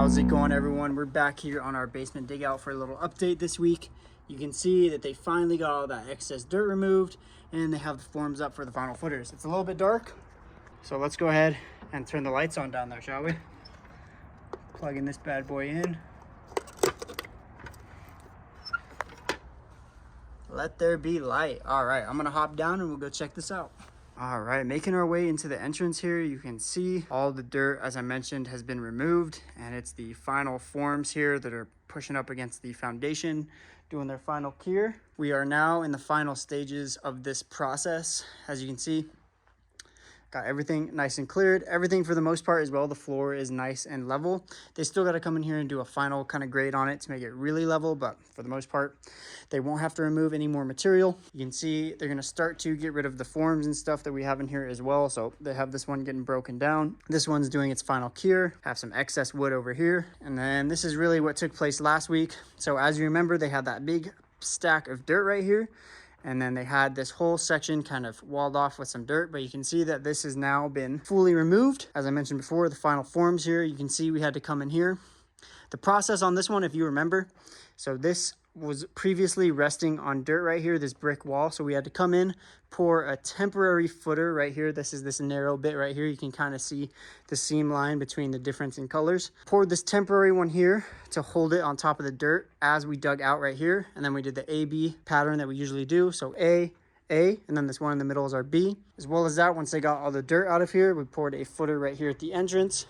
How's it going, everyone? We're back here on our basement dig out for a little update this week. You can see that they finally got all that excess dirt removed and they have the forms up for the final footers. It's a little bit dark, so let's go ahead and turn the lights on down there, shall we? Plugging this bad boy in. Let there be light. All right, I'm gonna hop down and we'll go check this out. All right, making our way into the entrance here, you can see all the dirt, as I mentioned, has been removed, and it's the final forms here that are pushing up against the foundation, doing their final cure. We are now in the final stages of this process. As you can see, got everything nice and cleared. Everything for the most part as well, the floor is nice and level. They still got to come in here and do a final kind of grade on it to make it really level, but for the most part, they won't have to remove any more material. You can see they're going to start to get rid of the forms and stuff that we have in here as well. So they have this one getting broken down. This one's doing its final cure. Have some excess wood over here. And then this is really what took place last week. So as you remember, they had that big stack of dirt right here. And then they had this whole section kind of walled off with some dirt, but you can see that this has now been fully removed. As I mentioned before, the final forms here, you can see we had to come in here. The process on this one, if you remember, so this was previously resting on dirt right here, this brick wall. So we had to come in, pour a temporary footer right here. This is this narrow bit right here. You can kind of see the seam line between the difference in colors. Poured this temporary one here to hold it on top of the dirt as we dug out right here. And then we did the A-B pattern that we usually do. So A, and then this one in the middle is our B. As well as that, once they got all the dirt out of here, we poured a footer right here at the entrance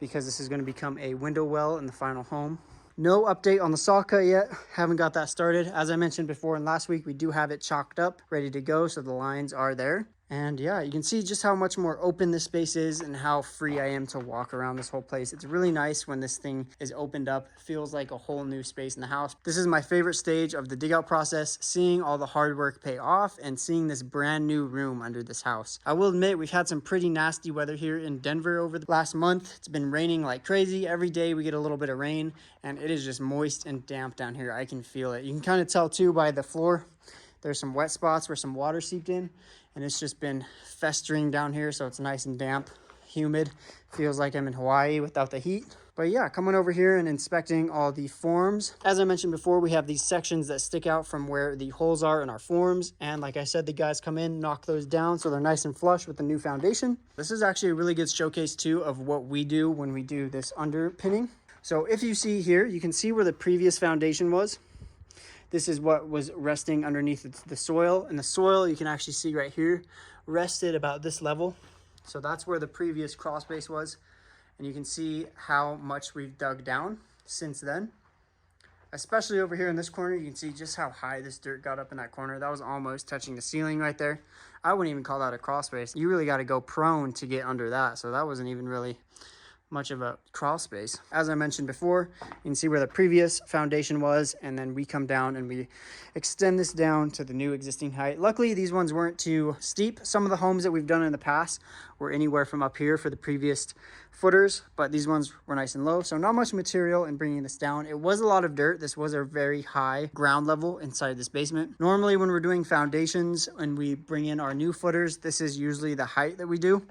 because this is going to become a window well in the final home. No update on the saw cut yet. Haven't got that started. As I mentioned before in last week, we do have it chalked up, ready to go. So the lines are there. And yeah, you can see just how much more open this space is and how free I am to walk around this whole place. It's really nice when this thing is opened up. It feels like a whole new space in the house. This is my favorite stage of the dig out process, seeing all the hard work pay off and seeing this brand new room under this house. I will admit we've had some pretty nasty weather here in Denver over the last month. It's been raining like crazy. Every day we get a little bit of rain and it is just moist and damp down here. I can feel it. You can kind of tell too by the floor. There's some wet spots where some water seeped in and it's just been festering down here. So it's nice and damp, humid. Feels like I'm in Hawaii without the heat. But yeah, coming over here and inspecting all the forms. As I mentioned before, we have these sections that stick out from where the holes are in our forms. And like I said, the guys come in, knock those down so they're nice and flush with the new foundation. This is actually a really good showcase too of what we do when we do this underpinning. So if you see here, you can see where the previous foundation was. This is what was resting underneath the soil, and the soil you can actually see right here rested about this level. So that's where the previous crawl space was, and you can see how much we've dug down since then. Especially over here in this corner, you can see just how high this dirt got up in that corner. That was almost touching the ceiling right there. I wouldn't even call that a crawl space. You really got to go prone to get under that, so that wasn't even really much of a crawl space. As I mentioned before, you can see where the previous foundation was, and then we come down and we extend this down to the new existing height. Luckily, these ones weren't too steep. Some of the homes that we've done in the past were anywhere from up here for the previous footers, but these ones were nice and low, so not much material in bringing this down. It was a lot of dirt. This was a very high ground level inside this basement. Normally when we're doing foundations and we bring in our new footers, this is usually the height that we do.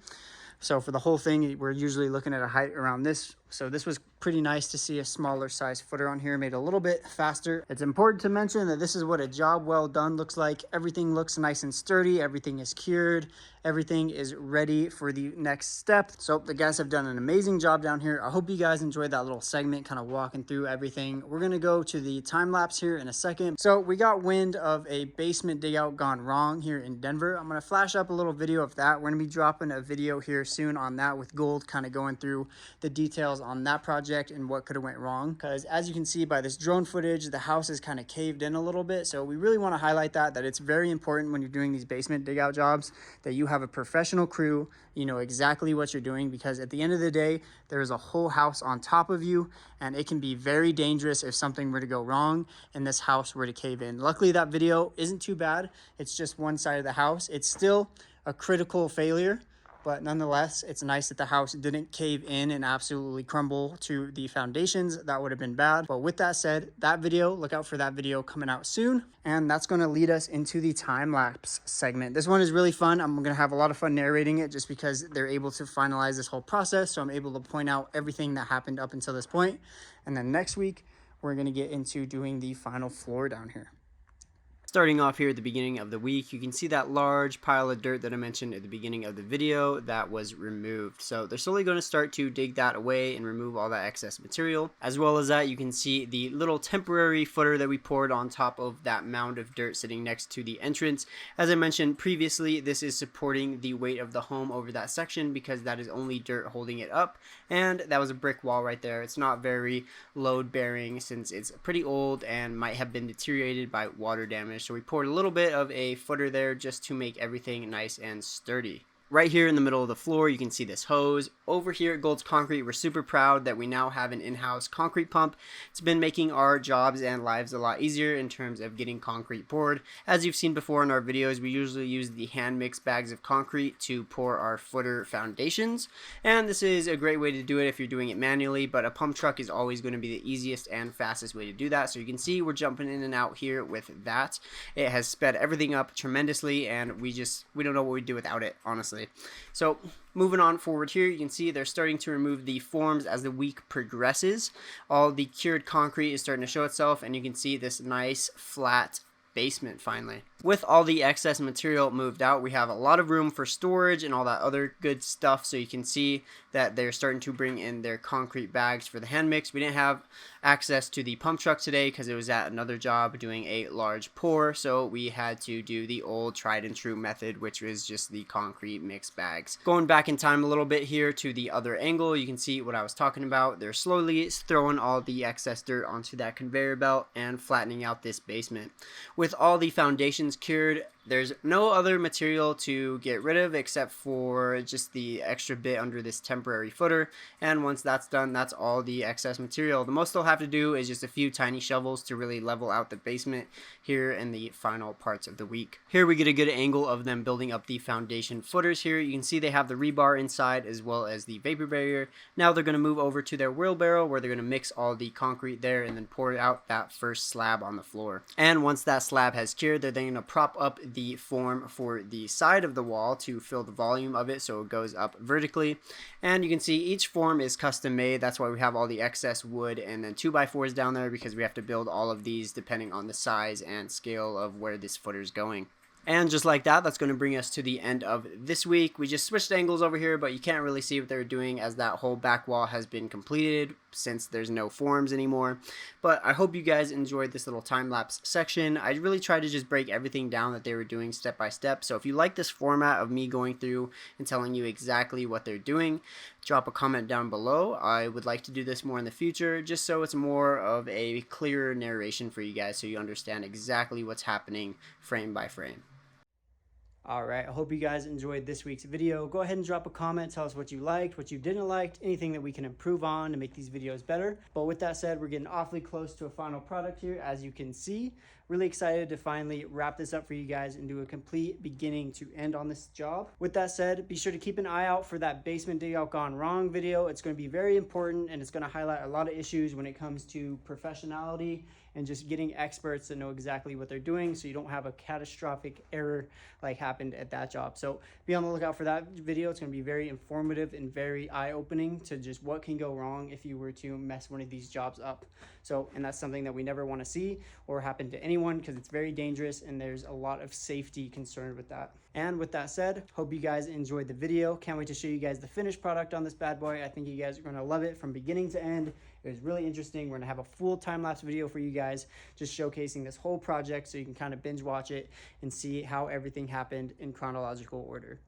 So for the whole thing, we're usually looking at a height around this. So this was pretty nice to see a smaller size footer on here, made a little bit faster. It's important to mention that this is what a job well done looks like. Everything looks nice and sturdy. Everything is cured. Everything is ready for the next step. So the guys have done an amazing job down here. I hope you guys enjoyed that little segment, kind of walking through everything. We're gonna go to the time lapse here in a second. So we got wind of a basement dig out gone wrong here in Denver. I'm gonna flash up a little video of that. We're gonna be dropping a video here soon on that with Gold, kind of going through the details on that project and what could have went wrong, because as you can see by this drone footage, the house is kind of caved in a little bit. So we really want to highlight that it's very important when you're doing these basement dig out jobs that you have a professional crew. You know exactly what you're doing, because at the end of the day, there's a whole house on top of you, and it can be very dangerous if something were to go wrong and this house were to cave in. Luckily, that video isn't too bad. It's just one side of the house. It's still a critical failure, but nonetheless, it's nice that the house didn't cave in and absolutely crumble to the foundations. That would have been bad. But with that said, that video, look out for that video coming out soon. And that's going to lead us into the time-lapse segment. This one is really fun. I'm going to have a lot of fun narrating it just because they're able to finalize this whole process. So I'm able to point out everything that happened up until this point. And then next week, we're going to get into doing the final floor down here. Starting off here at the beginning of the week, you can see that large pile of dirt that I mentioned at the beginning of the video that was removed. So they're slowly going to start to dig that away and remove all that excess material. As well as that, you can see the little temporary footer that we poured on top of that mound of dirt sitting next to the entrance. As I mentioned previously, this is supporting the weight of the home over that section because that is only dirt holding it up. And that was a brick wall right there. It's not very load bearing since it's pretty old and might have been deteriorated by water damage. So we poured a little bit of a footer there just to make everything nice and sturdy. Right here in the middle of the floor, you can see this hose. Over here at Gold's Concrete, we're super proud that we now have an in-house concrete pump. It's been making our jobs and lives a lot easier in terms of getting concrete poured. As you've seen before in our videos, we usually use the hand mixed bags of concrete to pour our footer foundations. And this is a great way to do it if you're doing it manually, but a pump truck is always going to be the easiest and fastest way to do that. So you can see we're jumping in and out here with that. It has sped everything up tremendously, and we don't know what we'd do without it, honestly. So moving on forward here, you can see they're starting to remove the forms as the week progresses. All the cured concrete is starting to show itself, and you can see this nice flat basement finally. With all the excess material moved out, we have a lot of room for storage and all that other good stuff. So you can see that they're starting to bring in their concrete bags for the hand mix. We didn't have access to the pump truck today because it was at another job doing a large pour. So we had to do the old tried and true method, which was just the concrete mix bags. Going back in time a little bit here to the other angle, you can see what I was talking about. They're slowly throwing all the excess dirt onto that conveyor belt and flattening out this basement. With all the foundations cured, there's no other material to get rid of except for just the extra bit under this temporary footer, and once that's done, that's all the excess material. The most they'll have to do is just a few tiny shovels to really level out the basement here in the final parts of the week. Here we get a good angle of them building up the foundation footers here. You can see they have the rebar inside as well as the vapor barrier. Now they're going to move over to their wheelbarrow where they're going to mix all the concrete there and then pour out that first slab on the floor. And once that slab has cured, they're then going to prop up the form for the side of the wall to fill the volume of it so it goes up vertically. And you can see each form is custom made. That's why we have all the excess wood and then 2x4s down there, because we have to build all of these depending on the size and scale of where this footer is going. And just like that, that's going to bring us to the end of this week. We just switched angles over here, but you can't really see what they're doing as that whole back wall has been completed since there's no forms anymore. But I hope you guys enjoyed this little time-lapse section. I really tried to just break everything down that they were doing step by step. So if you like this format of me going through and telling you exactly what they're doing, drop a comment down below. I would like to do this more in the future, just so it's more of a clearer narration for you guys so you understand exactly what's happening frame by frame. Alright, I hope you guys enjoyed this week's video. Go ahead and drop a comment, tell us what you liked, what you didn't like, anything that we can improve on to make these videos better. But with that said, we're getting awfully close to a final product here, as you can see. Really excited to finally wrap this up for you guys and do a complete beginning to end on this job. With that said, be sure to keep an eye out for that basement dig out gone wrong video. It's going to be very important, and it's going to highlight a lot of issues when it comes to professionality and just getting experts to know exactly what they're doing so you don't have a catastrophic error like happened at that job. So be on the lookout for that video. It's going to be very informative and very eye-opening to just what can go wrong if you were to mess one of these jobs up. So, and that's something that we never want to see or happen to anyone, because it's very dangerous and there's a lot of safety concerned with that. And with that said, hope you guys enjoyed the video. Can't wait to show you guys the finished product on this bad boy. I think you guys are going to love it from beginning to end. It was really interesting. We're going to have a full time-lapse video for you guys, just showcasing this whole project so you can kind of binge watch it and see how everything happened in chronological order.